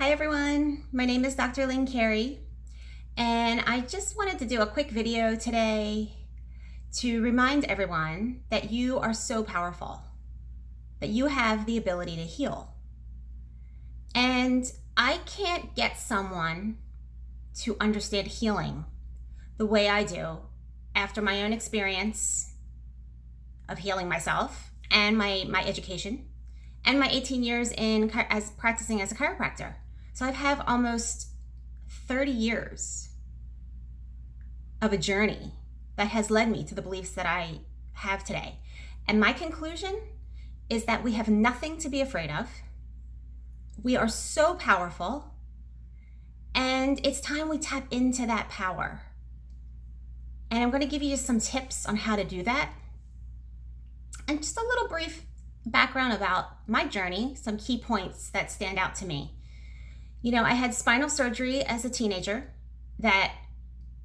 Hi everyone, my name is Dr. Lynn Carey, and I just wanted to do a quick video today to remind everyone that you are so powerful, that you have the ability to heal. And I can't get someone to understand healing the way I do after my own experience of healing myself and my education and my 18 years as practicing as a chiropractor. So I've had almost 30 years of a journey that has led me to the beliefs that I have today. And my conclusion is that we have nothing to be afraid of. We are so powerful, and it's time we tap into that power. And I'm going to give you some tips on how to do that. And just a little brief background about my journey, some key points that stand out to me. You know, I had spinal surgery as a teenager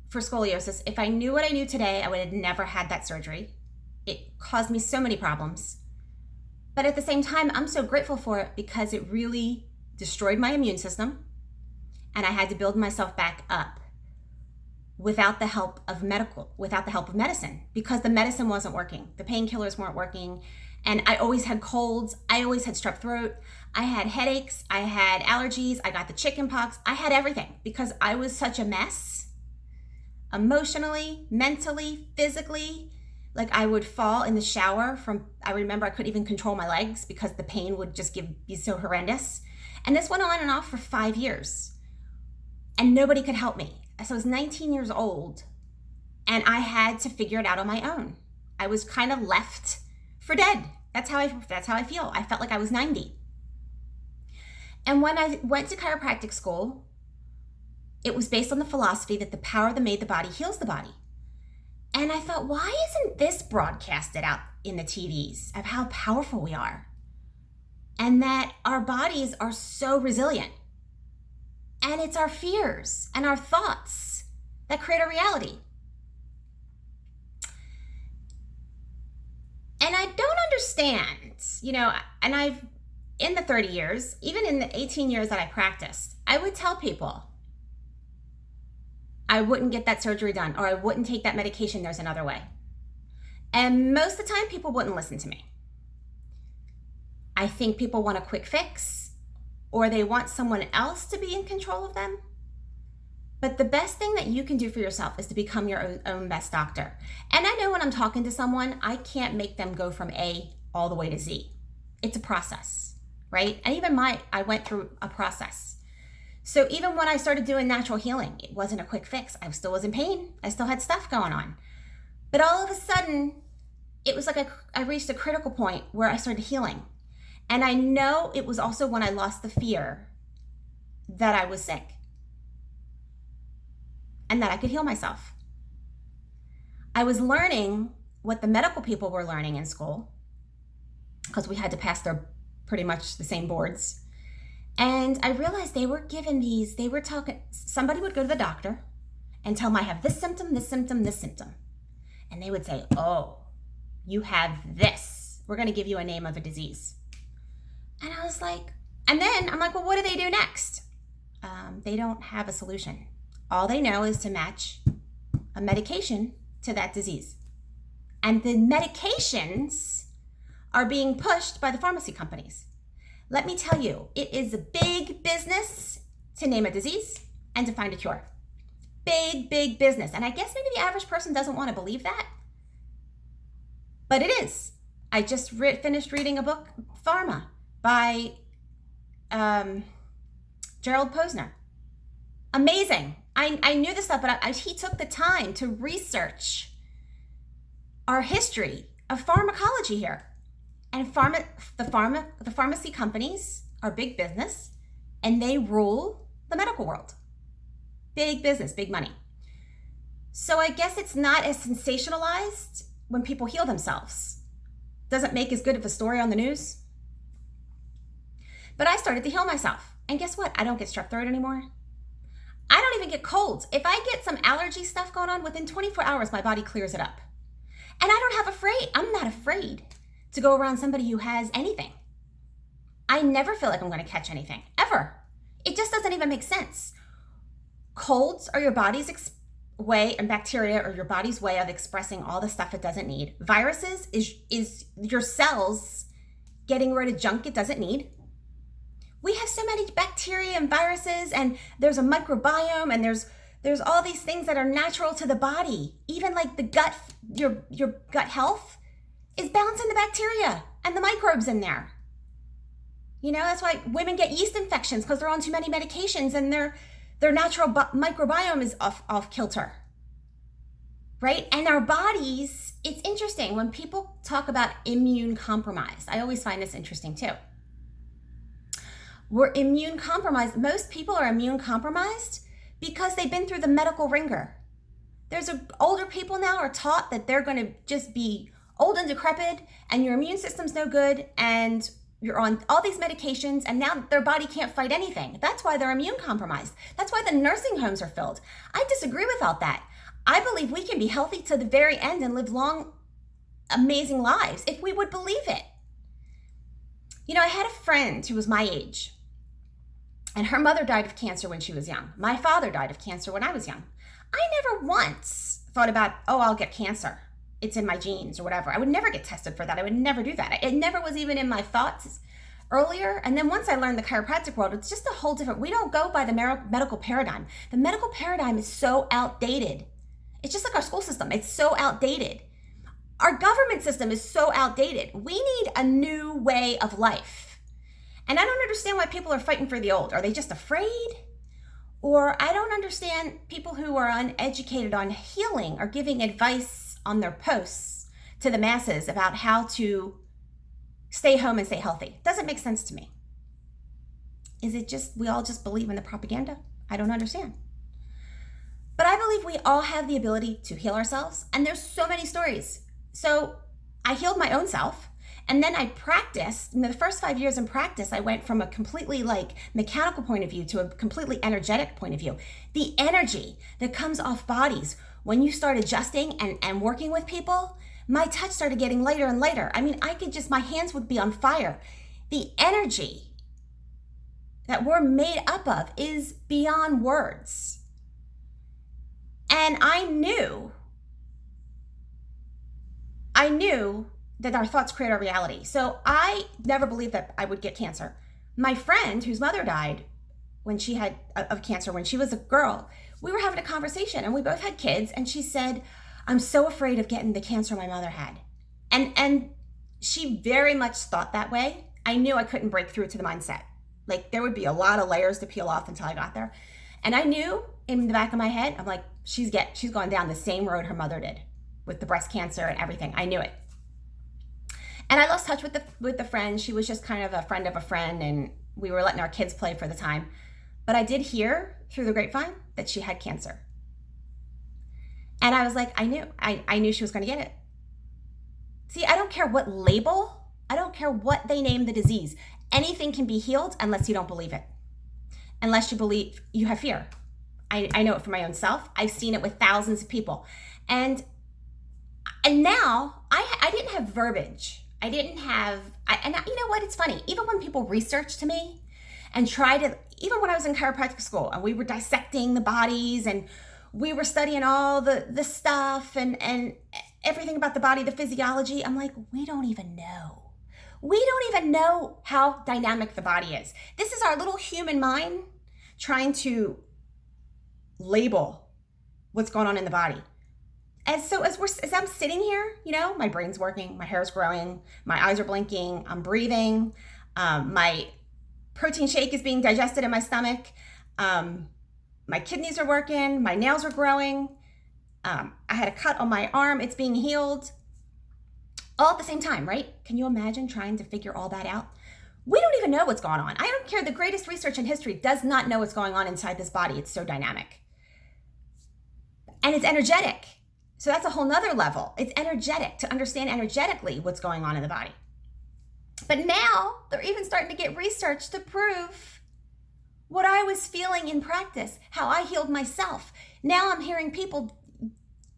for scoliosis. If I knew what I knew today, I would have never had that surgery. It caused me so many problems. But at the same time, I'm so grateful for it because it really destroyed my immune system, and I had to build myself back up without the help of medicine, because the medicine wasn't working. The painkillers weren't working. And I always had colds. I always had strep throat. I had headaches. I had allergies. I got the chicken pox. I had everything because I was such a mess, emotionally, mentally, physically. Like I would fall in the shower I remember I couldn't even control my legs because the pain would just be so horrendous. And this went on and off for 5 years. And nobody could help me. So I was 19 years old and I had to figure it out on my own. I was kind of left for dead. That's how I feel. I felt like I was 90. And when I went to chiropractic school, it was based on the philosophy that the power that made the body heals the body. And I thought, why isn't this broadcasted out in the TVs of how powerful we are? And that our bodies are so resilient. And it's our fears and our thoughts that create a reality. And I don't understand, and I've, in the 30 years, even in the 18 years that I practiced, I would tell people I wouldn't get that surgery done or I wouldn't take that medication. There's another way. And most of the time, people wouldn't listen to me. I think people want a quick fix or they want someone else to be in control of them. But the best thing that you can do for yourself is to become your own best doctor. And I know when I'm talking to someone, I can't make them go from A all the way to Z. It's a process, right? And even I went through a process. So even when I started doing natural healing, it wasn't a quick fix. I still was in pain. I still had stuff going on. But all of a sudden, it was like I reached a critical point where I started healing. And I know it was also when I lost the fear that I was sick and that I could heal myself. I was learning what the medical people were learning in school because we had to pass their pretty much the same boards. And I realized somebody would go to the doctor and tell them I have this symptom, this symptom, this symptom. And they would say, oh, you have this. We're going to give you a name of a disease. And I was like, and then I'm like, well, what do they do next? They don't have a solution. All they know is to match a medication to that disease. And the medications are being pushed by the pharmacy companies. Let me tell you, it is a big business to name a disease and to find a cure. Big, big business. And I guess maybe the average person doesn't want to believe that, but it is. I just finished reading a book, Pharma, by Gerald Posner. Amazing. I knew this stuff, but he took the time to research our history of pharmacology here. And the pharmacy companies are big business, and they rule the medical world. Big business, big money. So I guess it's not as sensationalized when people heal themselves. Doesn't make as good of a story on the news. But I started to heal myself. And guess what? I don't get strep throat anymore. I don't even get colds. If I get some allergy stuff going on, within 24 hours, my body clears it up. And I'm not afraid to go around somebody who has anything. I never feel like I'm going to catch anything, ever. It just doesn't even make sense. Colds are your body's way, and bacteria are your body's way of expressing all the stuff it doesn't need. Viruses is your cells getting rid of junk it doesn't need. We have so many bacteria and viruses, and there's a microbiome, and there's all these things that are natural to the body. Even like the gut, your gut health is balancing the bacteria and the microbes in there. You know, that's why women get yeast infections, because they're on too many medications and their natural microbiome is off kilter, right? And our bodies, it's interesting when people talk about immune compromised. I always find this interesting too. We're immune compromised. Most people are immune compromised because they've been through the medical ringer. Older people now are taught that they're going to just be old and decrepit, and your immune system's no good, and you're on all these medications, and now their body can't fight anything. That's why they're immune compromised. That's why the nursing homes are filled. I disagree with all that. I believe we can be healthy to the very end and live long, amazing lives if we would believe it. You know, I had a friend who was my age, and her mother died of cancer when she was young. My father died of cancer when I was young. I never once thought about, oh, I'll get cancer. It's in my genes or whatever. I would never get tested for that. I would never do that. It never was even in my thoughts earlier. And then once I learned the chiropractic world, it's just a whole different, we don't go by the medical paradigm. The medical paradigm is so outdated. It's just like our school system. It's so outdated. Our government system is so outdated. We need a new way of life. And I don't understand why people are fighting for the old. Are they just afraid? Or I don't understand people who are uneducated on healing are giving advice on their posts to the masses about how to stay home and stay healthy. Doesn't make sense to me. Is it just, we all just believe in the propaganda? I don't understand. But I believe we all have the ability to heal ourselves, and there's so many stories. So I healed my own self, and then I practiced. In the first 5 years in practice, I went from a completely like mechanical point of view to a completely energetic point of view. The energy that comes off bodies when you start adjusting and working with people, my touch started getting lighter and lighter. I mean, my hands would be on fire. The energy that we're made up of is beyond words. And I knew that our thoughts create our reality. So I never believed that I would get cancer. My friend whose mother died when she had of cancer when she was a girl, we were having a conversation, and we both had kids, and she said, I'm so afraid of getting the cancer my mother had. And she very much thought that way. I knew I couldn't break through to the mindset. Like, there would be a lot of layers to peel off until I got there. And I knew in the back of my head, I'm like, she's gone down the same road her mother did with the breast cancer and everything. I knew it. And I lost touch with the friend. She was just kind of a friend of a friend, and we were letting our kids play for the time. But I did hear through the grapevine that she had cancer. And I was like, I knew she was going to get it. See, I don't care what label, I don't care what they name the disease. Anything can be healed unless you don't believe it. Unless you believe, you have fear. I know it for my own self. I've seen it with thousands of people. And now I didn't have verbiage. I didn't have, and you know what, it's funny. Even when people research to me and try to, even when I was in chiropractic school and we were dissecting the bodies and we were studying all the stuff and everything about the body, the physiology, I'm like, we don't even know. We don't even know how dynamic the body is. This is our little human mind trying to label what's going on in the body. As I'm sitting here, you know, my brain's working, my hair's growing, my eyes are blinking, I'm breathing, my protein shake is being digested in my stomach, my kidneys are working, my nails are growing, I had a cut on my arm, it's being healed, all at the same time, right? Can you imagine trying to figure all that out? We don't even know what's going on. I don't care. The greatest research in history does not know what's going on inside this body. It's so dynamic. And it's energetic. So that's a whole nother level. It's energetic, to understand energetically what's going on in the body. But now they're even starting to get research to prove what I was feeling in practice, how I healed myself. Now I'm hearing people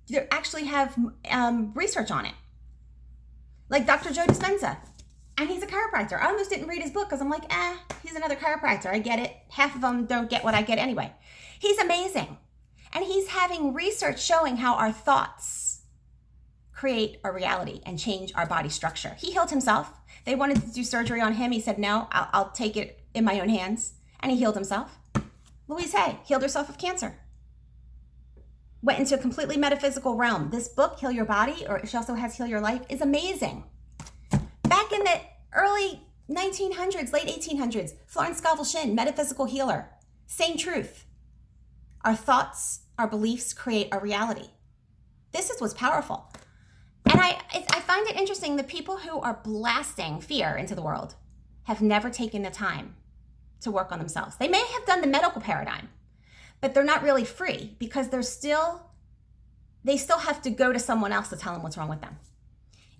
that actually have research on it. Like Dr. Joe Dispenza. And he's a chiropractor. I almost didn't read his book because I'm like, he's another chiropractor. I get it. Half of them don't get what I get anyway. He's amazing. And he's having research showing how our thoughts create our reality and change our body structure. He healed himself. They wanted to do surgery on him. He said, no, I'll take it in my own hands. And he healed himself. Louise Hay healed herself of cancer. Went into a completely metaphysical realm. This book, Heal Your Body, or she also has Heal Your Life, is amazing. Back in the early 1900s, late 1800s, Florence Scovel Shinn, metaphysical healer. Same truth. Our thoughts, our beliefs create our reality. This is what's powerful. And I find it interesting, the people who are blasting fear into the world have never taken the time to work on themselves. They may have done the medical paradigm, but they're not really free because they still have to go to someone else to tell them what's wrong with them.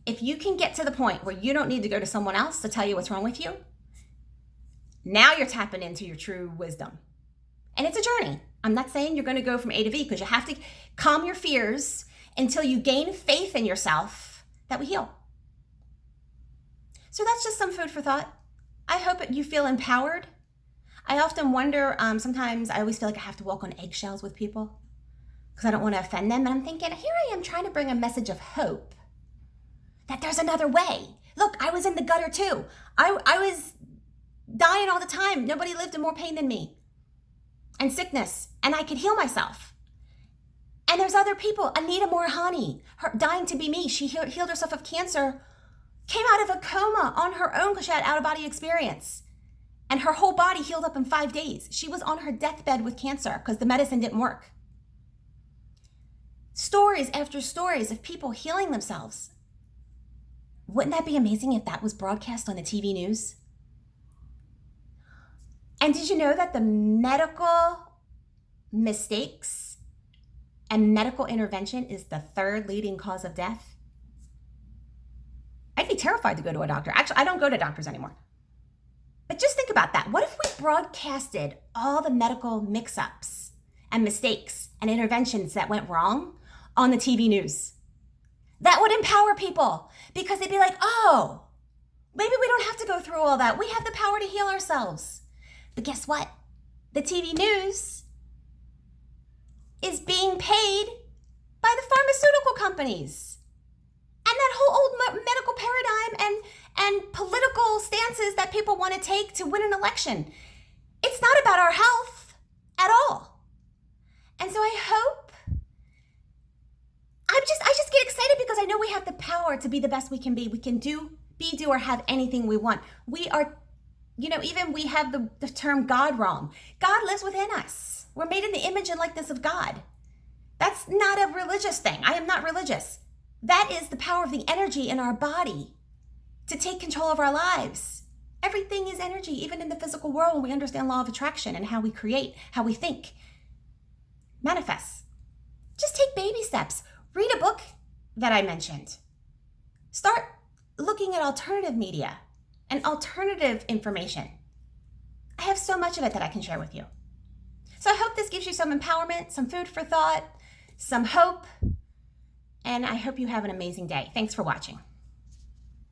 If you can get to the point where you don't need to go to someone else to tell you what's wrong with you, now you're tapping into your true wisdom. And it's a journey. I'm not saying you're going to go from A to V because you have to calm your fears until you gain faith in yourself that we heal. So that's just some food for thought. I hope you feel empowered. I often wonder, sometimes I always feel like I have to walk on eggshells with people because I don't want to offend them. And I'm thinking, here I am trying to bring a message of hope that there's another way. Look, I was in the gutter too. I was dying all the time. Nobody lived in more pain than me and sickness, and I could heal myself. And there's other people. Anita Morihani, her dying to be me. She healed herself of cancer, came out of a coma on her own because she had out-of-body experience. And her whole body healed up in 5 days. She was on her deathbed with cancer because the medicine didn't work. Stories after stories of people healing themselves. Wouldn't that be amazing if that was broadcast on the TV news? And did you know that the medical mistakes and medical intervention is the third leading cause of death? I'd be terrified to go to a doctor. Actually, I don't go to doctors anymore. But just think about that. What if we broadcasted all the medical mix-ups and mistakes and interventions that went wrong on the TV news? That would empower people because they'd be like, oh, maybe we don't have to go through all that. We have the power to heal ourselves. But guess what? The TV news is being paid by the pharmaceutical companies. And that whole old medical paradigm and political stances that people want to take to win an election. It's not about our health at all. And so I hope, I just get excited because I know we have the power to be the best we can be. We can do, or have anything we want. We are, even we have the term God wrong. God lives within us. We're made in the image and likeness of God. That's not a religious thing. I am not religious. That is the power of the energy in our body to take control of our lives. Everything is energy, even in the physical world, when we understand law of attraction and how we create, how we think, manifest. Just take baby steps. Read a book that I mentioned. Start looking at alternative media and alternative information. I have so much of it that I can share with you. So I hope this gives you some empowerment, some food for thought, some hope, and I hope you have an amazing day. Thanks for watching.